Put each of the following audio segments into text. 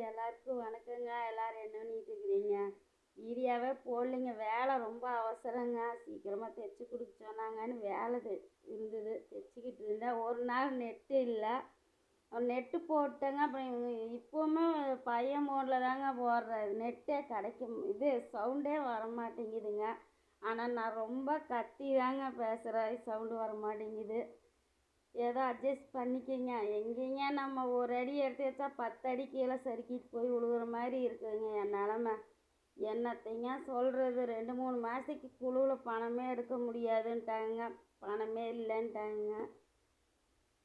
எல்லாருக்கும் வணக்கங்க. எல்லாரும் என்ன பண்ணிட்டு இருக்கிறீங்க? வீடியோவே போடலைங்க. வேலை ரொம்ப அவசரங்க. சீக்கிரமாக தைச்சி கொடுக்க சொன்னாங்கன்னு வேலை இருந்தது. தைச்சிக்கிட்டு இருந்தேன். ஒரு நாள் நெட்டு இல்லை, நெட்டு போட்டேங்க. அப்புறம் இப்போவுமே பையன் மோடில் தாங்க போடுறது. நெட்டே கிடைக்கும், இது சவுண்டே வர மாட்டேங்குதுங்க. ஆனால் நான் ரொம்ப கத்தி தாங்க பேசுகிறேன், சவுண்டு வர மாட்டேங்குது. ஏதோ அட்ஜஸ்ட் பண்ணிக்கங்க. எங்கேங்க நம்ம ஒரு அடி எடுத்து வச்சா 10 அடி கீழே சறுக்கிட்டு போய் விழுகுற மாதிரி இருக்குதுங்க என் நிலமை. என்னத்தைங்க சொல்கிறது, 2-3 மாதத்துக்கு குழுவில் பணமே எடுக்க முடியாதுன்ட்டாங்க, பணமே இல்லைன்ட்டாங்க.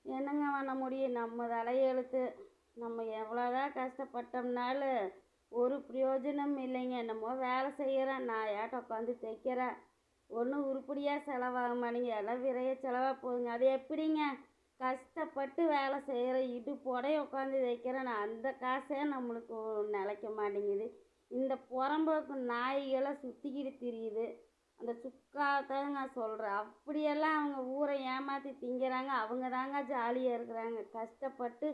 என்னங்க பண்ண முடியும்? நம்ம தலையெழுத்து. நம்ம எவ்வளோதான் கஷ்டப்பட்டோம்னாலும் ஒரு பிரயோஜனம் இல்லைங்க. என்னமோ வேலை செய்கிறேன், நான் ஏட்ட உட்காந்து தைக்கிறேன், ஒன்றும் உருப்படியாக செலவாக மாட்டேங்க, எல்லாம் விரைய செலவாக போகுதுங்க. அது எப்படிங்க? கஷ்டப்பட்டு வேலை செய்கிற இடுப்போடைய உட்காந்து தைக்கிறேன், அந்த காசே நம்மளுக்கு நிலைக்க மாட்டேங்குது. இந்த புறம்போக்கு நாய்களை சுற்றிக்கிட்டு திரியுது, அந்த சுக்காத்தாங்க சொல்கிறேன். அப்படியெல்லாம் அவங்க ஊரை ஏமாற்றி திங்கிறாங்க. அவங்க தாங்க ஜாலியாக இருக்கிறாங்க. கஷ்டப்பட்டு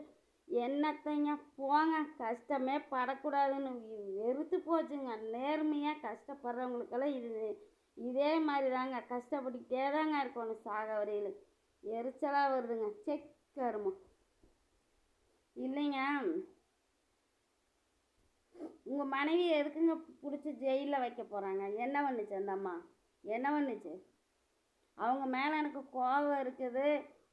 என்னத்தைங்க போங்க, கஷ்டமே படக்கூடாதுன்னு வெறுத்து போச்சுங்க. நேர்மையாக கஷ்டப்படுறவங்களுக்கெல்லாம் இதே மாதிரி தாங்க, கஷ்டப்பட்டுக்கிட்டே தாங்க இருக்கணும் சாக வரையில். எரிச்சலாக வருதுங்க. செக்கருமா இல்லைங்க. உங்கள் மனைவி எதுக்குங்க பிடிச்சி ஜெயிலில் வைக்க போகிறாங்க? என்ன பண்ணுச்சு அந்த அம்மா? என்ன பண்ணுச்சு? அவங்க மேலே எனக்கு கோபம் இருக்குது.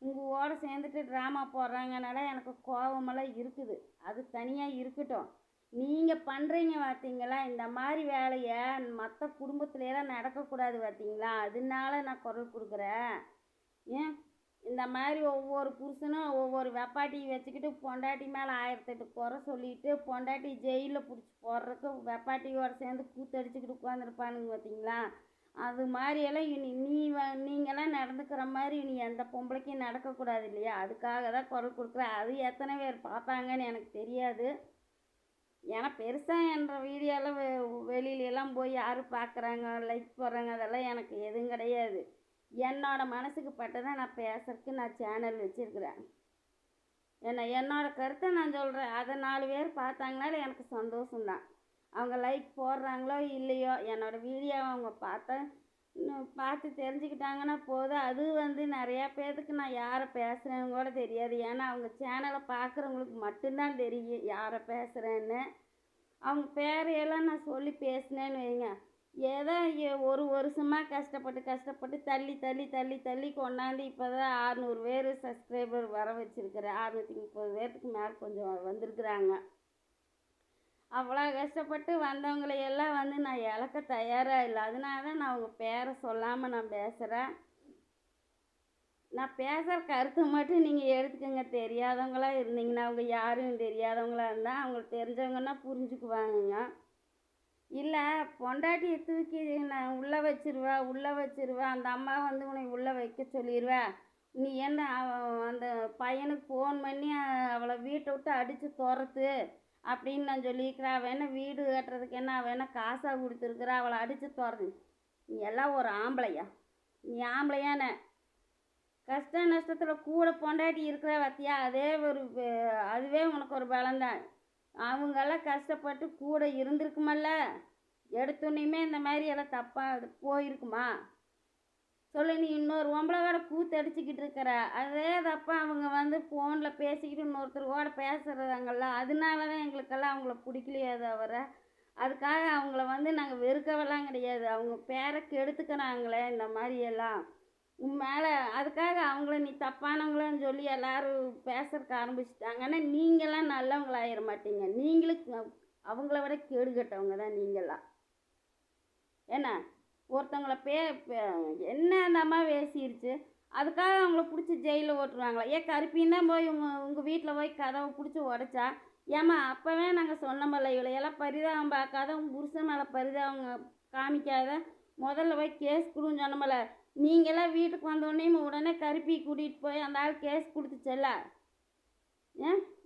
உங்களோட சேர்ந்துட்டு ட்ராமா போடுறாங்கனால எனக்கு கோபமெல்லாம் இருக்குது. அது தனியாக இருக்கட்டும். நீங்கள் பண்ணுறீங்க பார்த்தீங்களா இந்த மாதிரி வேலையை, மற்ற குடும்பத்துலையெல்லாம் நடக்கக்கூடாது பார்த்தீங்களா? அதனால நான் குரல் கொடுக்குறேன். ஏன் இந்த மாதிரி ஒவ்வொரு புருஷனும் ஒவ்வொரு வெப்பாட்டி வச்சுக்கிட்டு பொண்டாட்டி மேலே 1008 குறை சொல்லிட்டு பொண்டாட்டி ஜெயிலில் பிடிச்சி போடுறதுக்கு வெப்பாட்டியோட சேர்ந்து கூத்தடிச்சுக்கிட்டு உட்காந்துருப்பானுங்க பார்த்தீங்களா? அது மாதிரியெல்லாம் இனி நீங்களாம் நடந்துக்கிற மாதிரி இனி எந்த பொம்பளைக்கும் நடக்கக்கூடாது இல்லையா? அதுக்காக தான் குரல் கொடுக்குறேன். அது எத்தனை பேர் பார்ப்பாங்கன்னு எனக்கு தெரியாது. ஏன்னா பெருசாக என்ற வீடியோலாம் வெளியிலலாம் போய் யார் பார்க்குறாங்க, லைக் போடுறாங்க, அதெல்லாம் எனக்கு எதுவும் கிடையாது. என்னோடய மனசுக்கு பட்டதான் நான் பேசுறதுக்கு நான் சேனல் வச்சுருக்கிறேன். என்னோடய கருத்தை நான் சொல்கிறேன். அதை 4 பேர் பார்த்தாங்கனால எனக்கு சந்தோஷம்தான். அவங்க லைக் போடுறாங்களோ இல்லையோ, என்னோடய வீடியோவை அவங்க பார்த்து தெரிஞ்சுக்கிட்டாங்கன்னா போதும். அது நிறையா பேர்த்துக்கு நான் யாரை பேசுகிறேன்னு கூட தெரியாது. ஏன்னா அவங்க சேனலை பார்க்குறவங்களுக்கு மட்டும்தான் தெரியும் யாரை பேசுகிறேன்னு. அவங்க பேரையெல்லாம் நான் சொல்லி பேசினேன்னு வைங்க, ஏதோ ஒரு வருஷமாக கஷ்டப்பட்டு தள்ளி கொண்டாந்து இப்போ தான் 600 பேர் சப்ஸ்கிரைபர் வர வச்சுருக்கிறேன். 630 பேர்த்துக்கு மேலே கொஞ்சம் வந்திருக்குறாங்க. அவ்வளோ கஷ்டப்பட்டு வந்தவங்களையெல்லாம் நான் இழக்க தயாராக இல்லை. அதனால தான் நான் அவங்க பேரை சொல்லாமல் நான் பேசுகிறேன். நான் பேசுகிற கருத்து மட்டும் நீங்கள் எடுத்துக்கோங்க. தெரியாதவங்களாக இருந்தீங்கன்னா, அவங்க யாரும் தெரியாதவங்களாக இருந்தால் அவங்களுக்கு தெரிஞ்சவங்கன்னா புரிஞ்சுக்குவாங்கங்க. இல்லை பொண்டாட்டியை தூக்கி நான் உள்ளே வச்சிருவேன், அந்த அம்மா உன்னை உள்ளே வைக்க சொல்லிடுவேன், நீ என்ன அந்த பையனுக்கு ஃபோன் பண்ணி அவளை வீட்டை விட்டு அடித்து துரத்து அப்படின்னு நான் சொல்லியிருக்கிறேன். அவள் என்ன வீடு கட்டுறதுக்கு என்ன அவள் என்ன காசாக கொடுத்துருக்குறா? அவளை அடித்து துரத்து. நீ எல்லாம் ஒரு ஆம்பளையா? நீ ஆம்பளையானே? கஷ்ட நஷ்டத்தில் கூட பொண்டாட்டி இருக்கிற பார்த்தியா? அதுவே உனக்கு ஒரு பலம்தான். அவங்கெல்லாம் கஷ்டப்பட்டு கூட இருந்திருக்குமல்ல. எடுத்தோன்னையுமே இந்த மாதிரி எல்லாம் தப்பாக போயிருக்குமா? சொல்லு. நீ இன்னொரு ஒம்பளோட கூத்தடிச்சிக்கிட்டு இருக்கிற அதே தப்பாக அவங்க ஃபோனில் பேசிக்கிட்டு இன்னொருத்தரோட பேசுகிறாங்கல்ல. அதனால தான் எங்களுக்கெல்லாம் அவங்கள பிடிக்கலையே தவிர அதுக்காக அவங்கள நாங்கள் வெறுக்கவெல்லாம் கிடையாது. அவங்க பேரை கெடுத்துக்கிறாங்களே இந்த மாதிரியெல்லாம் மேலே, அதுக்காக அவங்கள நீ தப்பானவங்களன்னு சொல்லி எல்லோரும் பேசுறதுக்கு ஆரம்பிச்சிட்டாங்கன்னா நீங்களாம் நல்லவங்களாயிட மாட்டீங்க. நீங்களுக்கு அவங்கள விட கேடு கட்டவங்க தான் நீங்களாம். என்ன ஒருத்தவங்கள என்ன அந்த அம்மா பேசிருச்சு, அதுக்காக அவங்கள பிடிச்சி ஜெயிலில் ஓட்டுருவாங்களா? கருப்பின்னு தான் போய் உங்கள் வீட்டில் போய் கதவை பிடிச்சி உடைச்சா? ஏம்மா அப்போவே நாங்கள் சொன்னோம்ல, இவளையெல்லாம் பரிதாபம் பார்க்காத, உங்கள் புருஷன் மேலே பரிதாபம் காமிக்காத, முதல்ல போய் கேஸ் கொடுன்னு சொன்னோம்ல. நீங்களாம் வீட்டுக்கு வந்தோடனே உடனே கருப்பி கூட்டிகிட்டு போய் அந்த ஆள் கேஸ் கொடுத்துச்சல்ல.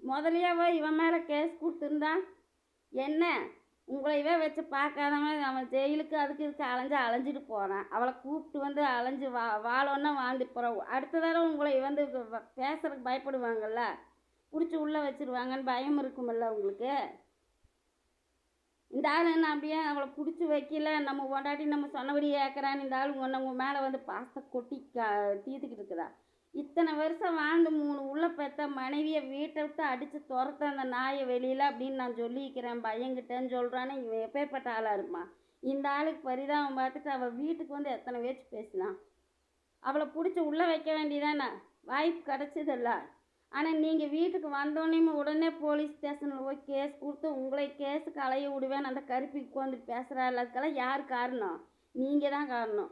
முதலையே போய் இவன் மேலே கேஸ் கொடுத்துருந்தா என்ன? உங்களையவே வச்சு பார்க்காதவன் அவன் ஜெயிலுக்கு அதுக்கு அலைஞ்சிட்டு போகிறான். அவளை கூப்பிட்டு அலைஞ்சு வாழோன்னா வாழ்ந்துட்டு போகிறான். அடுத்த தடவை உங்களை பேசுறதுக்கு பயப்படுவாங்கள்ல, பிடிச்சி உள்ளே வச்சுருவாங்கன்னு பயம் இருக்குமில்ல உங்களுக்கு. இந்த ஆள் என்ன அப்படியே அவளை பிடிச்சி வைக்கல, நம்ம பொண்டாட்டி நம்ம சொன்னபடி ஏற்கிறான்னு இந்த ஆள் உங்கள் மேலே வந்து பாசத்தை கொட்டி தீர்த்துக்கிட்டு இருக்குதா? இத்தனை வருஷம் வாழ்ந்து 3 உள்ள பெற்ற மனைவியை வீட்டை விட்டு அடித்து துரத்த அந்த நாயை வெளியில் அப்படின்னு நான் சொல்லிக்கிறேன் பையன்கிட்டேன்னு சொல்கிறானே, இவன் எப்பேற்பட்ட ஆளாக இருப்பான்? இந்த ஆளுக்கு பரிதாபம் பார்த்துட்டு அவள் வீட்டுக்கு வந்து எத்தனை பேச்சு பேசலாம்? அவளை பிடிச்சி உள்ளே வைக்க வேண்டியதானே, வாய்ப்பு கிடச்சதில்ல. ஆனால் நீங்கள் வீட்டுக்கு வந்தோடனே உடனே போலீஸ் ஸ்டேஷனில் போய் கேஸ் கொடுத்து உங்களை கேஸுக்கு அலைய விடுவேன் அந்த கருப்பி உட்காந்துட்டு பேசுகிறா. அதுக்கெல்லாம் யார் காரணம்? நீங்கள் தான் காரணம்.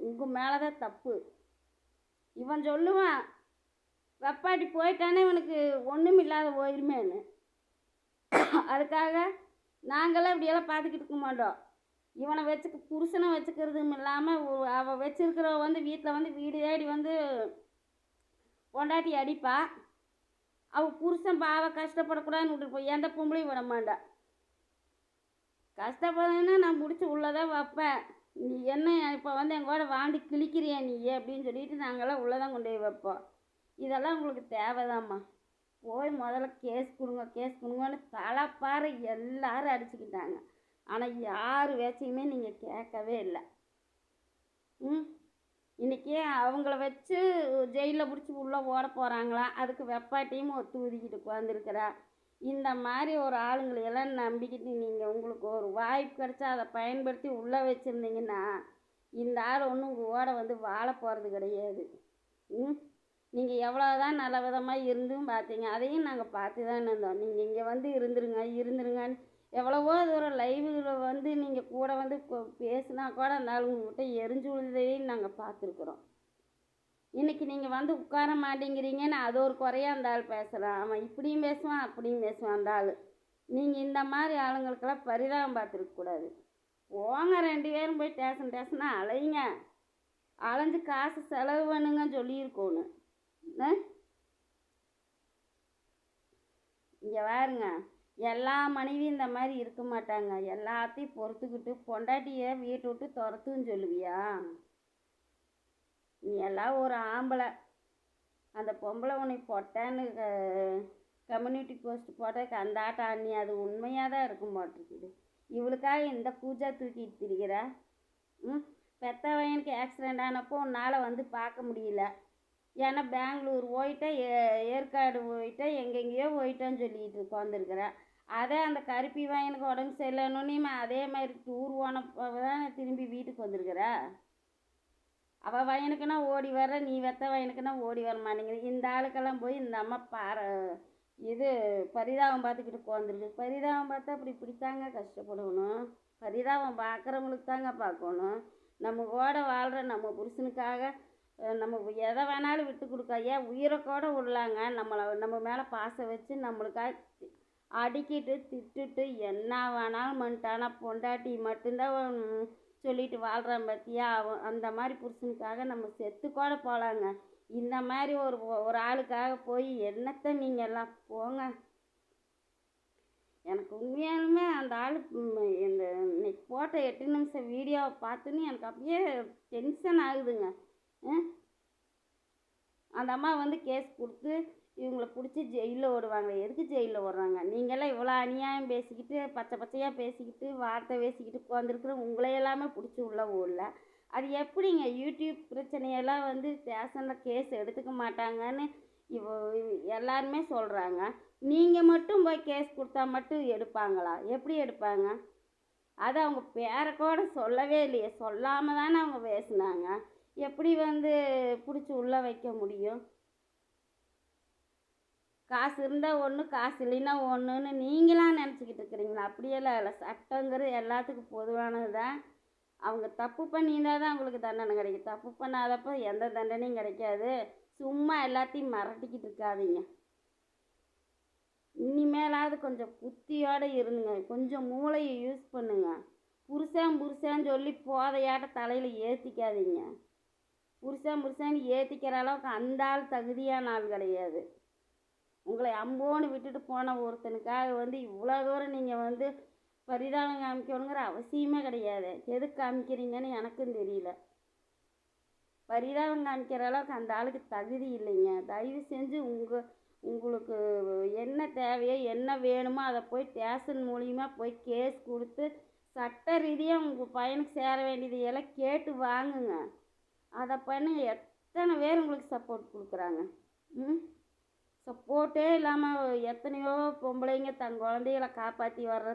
உங்கள் மேலே தான் தப்பு. இவன் சொல்லுவான் வெப்பாட்டி போயிட்டானே இவனுக்கு ஒன்றும் இல்லாத போயிருமேன்னு. அதுக்காக நாங்களாம் இப்படியெல்லாம் பார்த்துக்கிட்டு இருக்க மாட்டோம். இவனை புருஷனை வச்சுக்கிறதும் இல்லாமல் அவள் வச்சுருக்கிறவ வந்து வீட்டில் வந்து வீடு தேடி வந்து பொண்டாட்டி அடிப்பா. அவள் புருஷன் பாவ கஷ்டப்படக்கூடாதுன்னு விட்டுட்டு போய் எந்த பொம்பளையும் விட மாட்டா. கஷ்டப்படுறேன்னா நான் முடிச்சு உள்ளதான் வைப்பேன். நீ என்ன இப்போ வந்து எங்கூட வாண்டி கிழிக்கிறியா நீ அப்படின்னு சொல்லிட்டு நாங்கள்லாம் உள்ளதான் கொண்டு போய் வைப்போம். இதெல்லாம் உங்களுக்கு தேவைதாம்மா. போய் முதல்ல கேஸ் கொடுங்கன்னு தலைப்பாறை எல்லாரும் அடிச்சுக்கிட்டாங்க. ஆனால் யார் வேச்சையுமே நீங்கள் கேட்கவே இல்லை. இன்றைக்கி அவங்கள வச்சு ஜெயிலில் பிடிச்சி உள்ளே ஓட போகிறாங்களாம். அதுக்கு வெப்பாட்டியும் ஒத்து ஊதிக்கிட்டு உட்காந்துருக்கிறா. இந்த மாதிரி ஒரு ஆளுங்களையெல்லாம் நம்பிக்கிட்டு நீங்கள் உங்களுக்கு ஒரு வாய்ப்பு கிடச்சா அதை பயன்படுத்தி உள்ளே வச்சுருந்தீங்கன்னா இந்த ஆள் ஒன்றும் உங்கள் ஓட வந்து வாழ போகிறது கிடையாது. நீங்கள் எவ்வளோ தான் நல்ல விதமாக இருந்தும் பார்த்தீங்க, அதையும் நாங்கள் பார்த்து தான் இருந்தோம். நீங்கள் இங்கே வந்து இருந்துருங்கன்னு எவ்வளவோ தூரம் லைவில் வந்து நீங்கள் கூட வந்து பேசுனா கூட அந்த ஆள் உங்கள்கிட்ட எரிஞ்சு விழுந்ததையும் நாங்கள் பார்த்துருக்குறோம். இன்றைக்கி நீங்கள் வந்து உட்கார மாட்டேங்கிறீங்கன்னு அது ஒரு குறையாக அந்த ஆள் பேசுகிறான். அவன் இப்படியும் பேசுவான் அப்படியும் பேசுவான் அந்த ஆள். நீங்கள் இந்த மாதிரி ஆளுங்களுக்கெல்லாம் பரிதாபம் பார்த்துருக்கக்கூடாது. போங்க 2 பேரும் போய் டேஷனா அலைங்க, அலைஞ்சு காசு செலவு பண்ணுங்கன்னு சொல்லியிருக்கோன்னு. இங்கே பாருங்க, எல்லா மனைவியும் இந்த மாதிரி இருக்க மாட்டாங்க. எல்லாத்தையும் பொறுத்துக்கிட்டு பொண்டாட்டியை வீட்டை விட்டு துரத்துன்னு சொல்லுவியா? நீ எல்லாம் ஒரு ஆம்பளை. அந்த பொம்பளை உன்னை பொட்டான்னு கம்யூனிட்டி போஸ்ட் போட்டதுக்கு அந்த ஆட்டம் ஆடி அது உண்மையாக தான் இருக்கும் போட்டிருக்குது. இவளுக்காக இந்த பூஜா தூக்கிட்டு திரிகிற. பெத்த பையனுக்கு ஆக்சிடெண்ட் ஆனப்போ உன்னால் வந்து பார்க்க முடியல. ஏன்னா பெங்களூர் போயிட்டேன், ஏற்காடு போயிட்டேன், எங்கெங்கேயோ போயிட்டேன்னு சொல்லிட்டு உட்காந்துருக்குற. அதே அந்த கருப்பி பையனுக்கு உடம்பு சரியில்லைன்னு அதே மாதிரி டூர் போனப்போ தான் திரும்பி வீட்டுக்கு வந்திருக்கிற. அவள் பையனுக்குன்னா ஓடி வர, நீ வெத்த பையனுக்குன்னா ஓடி வர மாட்டேங்குது. இந்த ஆளுக்கெல்லாம் போய் இந்த அம்மா இது பரிதாபம் பார்த்துக்கிட்டு உட்காந்துருக்கு. பரிதாபம் பார்த்தா இப்படித்தாங்க கஷ்டப்படணும். பரிதாபம் பார்க்குறவங்களுக்கு தாங்க பார்க்கணும். நம்ம கூட வாழ்கிற நம்ம புருஷனுக்காக நம்ம எதை வேணாலும் விட்டு கொடுக்க, ஏன் உயிரை கூட விடலாங்க. நம்ம மேலே பாசம் வச்சு நம்மளுக்காக அடிக்கிட்டு திட்டுட்டு என்ன வேணாலும் பண்ணிட்டானா பொண்டாட்டி மட்டும்தான் சொல்லிட்டு வாழ்கிறான் பற்றியா? அந்த மாதிரி புருஷனுக்காக நம்ம செத்து கூட போகலாங்க. இந்த மாதிரி ஒரு ஆளுக்காக போய் என்னத்தை நீங்கள் எல்லாம் போங்க. எனக்கு உண்மையாலுமே அந்த ஆள் இந்த இன்னைக்கு போட்ட 8 நிமிஷம் வீடியோவை பார்த்துன்னு எனக்கு அப்படியே டென்ஷன் ஆகுதுங்க. அந்த அம்மா வந்து கேஸ் கொடுத்து இவங்களை பிடிச்சி ஜெயிலில் ஓடுவாங்க. எதுக்கு ஜெயிலில் ஓடுறாங்க? நீங்கள்லாம் இவ்வளோ அநியாயம் பேசிக்கிட்டு பச்சையாக பேசிக்கிட்டு வார்த்தை பேசிக்கிட்டு உட்காந்துருக்குற உங்களே எல்லாமே பிடிச்சி உள்ளே ஓடல. அது எப்படிங்க? யூடியூப் பிரச்சனையெல்லாம் வந்து ஸ்டேஷனில் கேஸ் எடுத்துக்க மாட்டாங்கன்னு எல்லாருமே சொல்கிறாங்க. நீங்கள் மட்டும் போய் கேஸ் கொடுத்தா மட்டும் எடுப்பாங்களா? எப்படி எடுப்பாங்க? அது அவங்க பேரை கூட சொல்லவே இல்லையே. சொல்லாமல் தானே அவங்க பேசுனாங்க. எப்படி வந்து பிடிச்சி உள்ளே வைக்க முடியும்? காசு இருந்தால் ஒன்று, காசு இல்லைன்னா ஒன்றுன்னு நீங்களாம் நினச்சிக்கிட்டு இருக்கிறீங்களா? அப்படியெல்லாம் இல்லை. சட்டங்கிறது எல்லாத்துக்கும் பொதுவானது தான். அவங்க தப்பு பண்ணியிருந்தால் தான் அவங்களுக்கு தண்டனை கிடைக்கும். தப்பு பண்ணாதப்போ எந்த தண்டனையும் கிடைக்காது. சும்மா எல்லாத்தையும் மிரட்டிக்கிட்டு இருக்காதீங்க. இனிமேலாவது கொஞ்சம் புத்தியோடு இருந்துங்க. கொஞ்சம் மூளையை யூஸ் பண்ணுங்க. புருஷன் சொல்லி போதையாட்ட தலையில் ஏற்றிக்காதீங்க. புருஷன் ஏற்றிக்கிற அளவுக்கு அந்த ஆள் தகுதியான ஆள் கிடையாது. உங்களை அம்போன்னு விட்டுட்டு போன ஒருத்தனுக்காக வந்து இவ்வளோ தூரம் நீங்கள் வந்து பரிதாபம் காமிக்கணுங்கிற அவசியமே கிடையாது. எதுக்கு காமிக்கிறீங்கன்னு எனக்கும் தெரியல. பரிதாபம் காமிக்கிற அளவுக்கு அந்த ஆளுக்கு தகுதி இல்லைங்க. தயவு செஞ்சு உங்களுக்கு என்ன தேவையோ என்ன வேணுமோ அதை போய் ஸ்டேஷன் மூலிமா போய் கேஸ் கொடுத்து சட்ட ரீதியாக உங்கள் பையனுக்கு சேர வேண்டியது எல்லாம் கேட்டு வாங்குங்க. அதை பண்ணுங்க. எத்தனை பேர் உங்களுக்கு சப்போர்ட் கொடுக்குறாங்க. சப்போர்ட்டே இல்லாமல் எத்தனையோ பொம்பளைங்க தன் குழந்தைகளை காப்பாற்றி வர்ற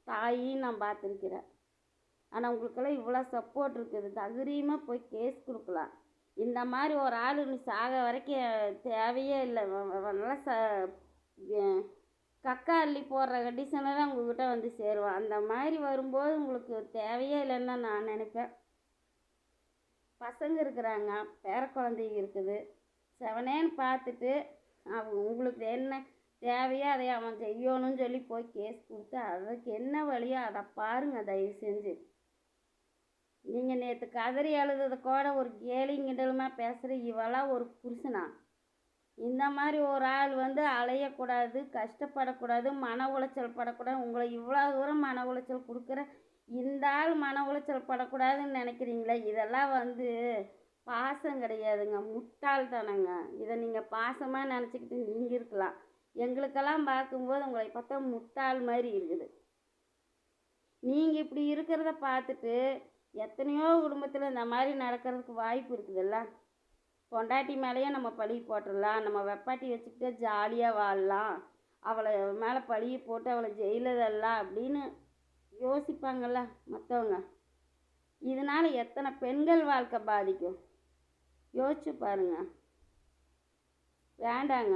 தாயின்னு நான் பார்த்துருக்கிறேன். ஆனால் உங்களுக்கெல்லாம் இவ்வளோ சப்போர்ட் இருக்குது. தைரியமாக போய் கேஸ் கொடுக்கலாம். இந்த மாதிரி ஒரு ஆள் நீ சாக வரைக்கும் தேவையே இல்லை. நல்லா கக்கா அள்ளி போடுற கண்டிஷனில் தான் உங்கள்கிட்ட வந்து சேருவான். அந்த மாதிரி வரும்போது உங்களுக்கு தேவையே இல்லைன்னு தான் நான் நினைப்பேன். பசங்க இருக்கிறாங்க, பேர குழந்தைங்க இருக்குது. செவனேன்னு பார்த்துட்டு உங்களுக்கு என்ன தேவையோ அதை அவன் செய்யணும்னு சொல்லி போய் கேஸ் கொடுத்து அதுக்கு என்ன வழியோ அதை பாருங்கள் தயவு செஞ்சு. நீங்கள் நேற்று கதறி அழுததை கூட ஒரு கேலியும் கிண்டலுமா பேசுகிற இவெல்லாம் ஒரு புருஷனா? இந்த மாதிரி ஒரு ஆள் வந்து அலையக்கூடாது, கஷ்டப்படக்கூடாது, மன உளைச்சல் படக்கூடாது. உங்களை இவ்வளோ தூரம் மன உளைச்சல் கொடுக்குற இந்த ஆள் மன உளைச்சல் படக்கூடாதுன்னு நினைக்கிறீங்களே, இதெல்லாம் வந்து பாசம் கிடையாதுங்க, முட்டாள்தானங்க. இதை நீங்கள் பாசமாக நினச்சிக்கிட்டு நீங்கள் இருக்கலாம். எங்களுக்கெல்லாம் பார்க்கும்போது உங்களை பார்த்தா முட்டாள் மாதிரி இருக்குது. நீங்கள் இப்படி இருக்கிறத பார்த்துட்டு எத்தனையோ குடும்பத்தில் இந்த மாதிரி நடக்கிறதுக்கு வாய்ப்பு இருக்குதுல்ல. பொண்டாட்டி மேலேயே நம்ம பழி போட்டுடலாம், நம்ம வெப்பாட்டி வச்சுக்கிட்டே ஜாலியாக வாழலாம், அவளை மேலே பழியை போட்டு அவளை ஜெயிலில் தள்ளலாம் அப்படின்னு யோசிப்பாங்கள்ல மற்றவங்க. இதனால் எத்தனை பெண்கள் வாழ்க்கை பாதிக்கும் யோசிச்சு பாருங்க. வேண்டாங்க,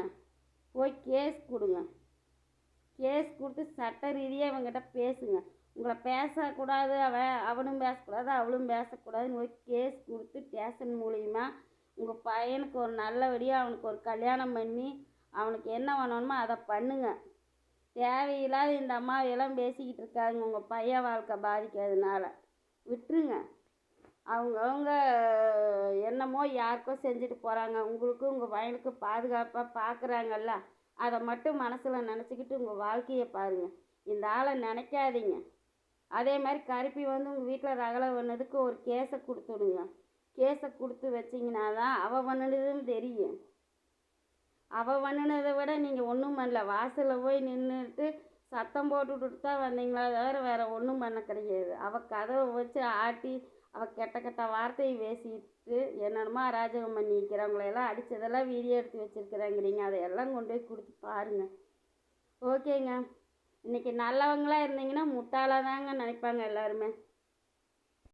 போய் கேஸ் கொடுங்க. கேஸ் கொடுத்து சட்ட ரீதியாக இவங்ககிட்ட பேசுங்க. உங்களை பேசக்கூடாது, அவனும் பேசக்கூடாது அவளும் பேசக்கூடாதுன்னு போய் கேஸ் கொடுத்து ஸ்டேஷன் மூலிமா உங்கள் பையனுக்கு ஒரு நல்லபடியாக அவனுக்கு ஒரு கல்யாணம் பண்ணி அவனுக்கு என்ன பண்ணணுமோ அதை பண்ணுங்க. தேவையில்லாத இந்த அம்மாவையெல்லாம் பேசிக்கிட்டு இருக்காதுங்க. உங்கள் பையன் வாழ்க்கை பாதிக்கிறதுனால விட்டுருங்க. அவங்கவுங்க என்னமோ யாருக்கோ செஞ்சுட்டு போகிறாங்க. உங்களுக்கும் உங்கள் பையனுக்கு பாதுகாப்பாக பார்க்குறாங்கல்ல, அதை மட்டும் மனசில் நினச்சிக்கிட்டு உங்கள் வாழ்க்கையை பாருங்கள். இந்த ஆளை நினைக்காதீங்க. அதே மாதிரி கருப்பி வந்து உங்கள் வீட்டில் ரகலை பண்ணதுக்கு ஒரு கேஸை கொடுத்துடுங்க. கேஸை கொடுத்து வச்சிங்கன்னா தான் அவள் பண்ணினதுன்னு தெரியும். அவள் பண்ணினதை விட நீங்கள் ஒன்றும் பண்ணல. வாசலில் போய் நின்றுட்டு சத்தம் போட்டுவிட்டு தான் வந்தீங்களா தவிர வேறு ஒன்றும் பண்ண கிடையாது. அவள் கதவை வச்சு ஆட்டி அவள் கெட்ட கெட்ட வார்த்தையை பேசிட்டு என்னென்னமோ அராஜகம் பண்ணி வைக்கிறவங்களெல்லாம் அடித்ததெல்லாம் வீடியோ எடுத்து வச்சுருக்குறாங்கிறீங்க. அதையெல்லாம் கொண்டு போய் கொடுத்து பாருங்கள். ஓகேங்க. இன்றைக்கி நல்லவங்களாக இருந்தீங்கன்னா முட்டாளாக தாங்க நினைப்பாங்க எல்லாருமே.